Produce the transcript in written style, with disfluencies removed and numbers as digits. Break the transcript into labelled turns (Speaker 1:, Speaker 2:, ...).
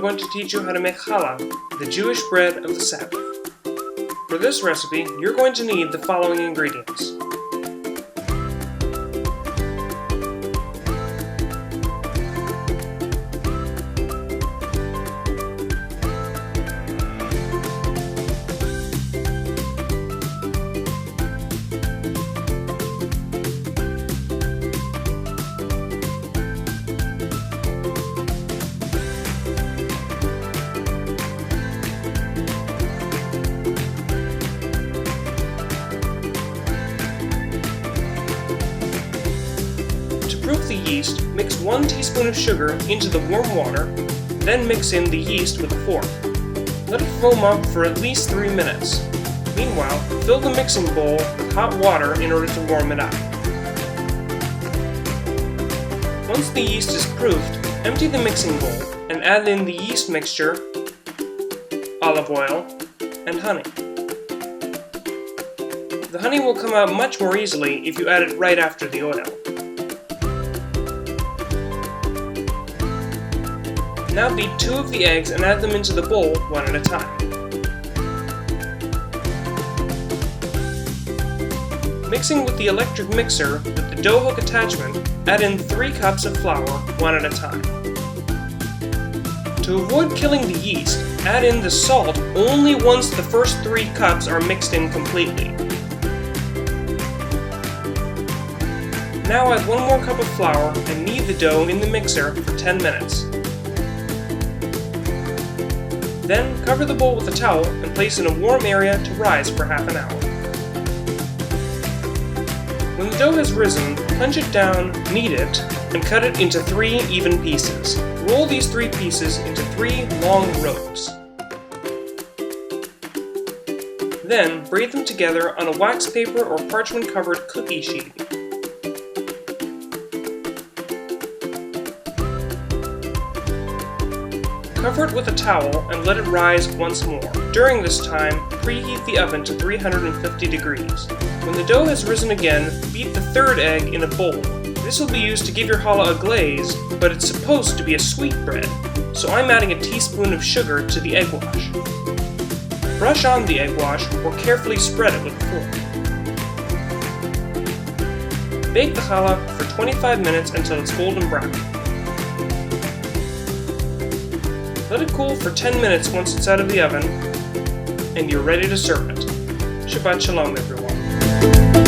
Speaker 1: going to teach you how to make challah, the Jewish bread of the Sabbath. For this recipe, you're going to need the following ingredients. To proof the yeast, mix 1 teaspoon of sugar into the warm water, then mix in the yeast with a fork. Let it foam up for at least 3 minutes. Meanwhile, fill the mixing bowl with hot water in order to warm it up. Once the yeast is proofed, empty the mixing bowl and add in the yeast mixture, olive oil, and honey. The honey will come out much more easily if you add it right after the oil. Now beat 2 of the eggs and add them into the bowl one at a time. Mixing with the electric mixer with the dough hook attachment, add in 3 cups of flour one at a time. To avoid killing the yeast, add in the salt only once the first 3 cups are mixed in completely. Now add 1 more cup of flour and knead the dough in the mixer for 10 minutes. Then cover the bowl with a towel and place in a warm area to rise for half an hour. When the dough has risen, punch it down, knead it, and cut it into 3 even pieces. Roll these 3 pieces into 3 long rows. Then braid them together on a wax paper or parchment covered cookie sheet. Cover it with a towel and let it rise once more. During this time, preheat the oven to 350 degrees. When the dough has risen again, beat the 3rd egg in a bowl. This will be used to give your challah a glaze, but it's supposed to be a sweet bread, so I'm adding a teaspoon of sugar to the egg wash. Brush on the egg wash or carefully spread it with a fork. Bake the challah for 25 minutes until it's golden brown. Let it cool for 10 minutes once it's out of the oven, and you're ready to serve it. Shabbat Shalom, everyone.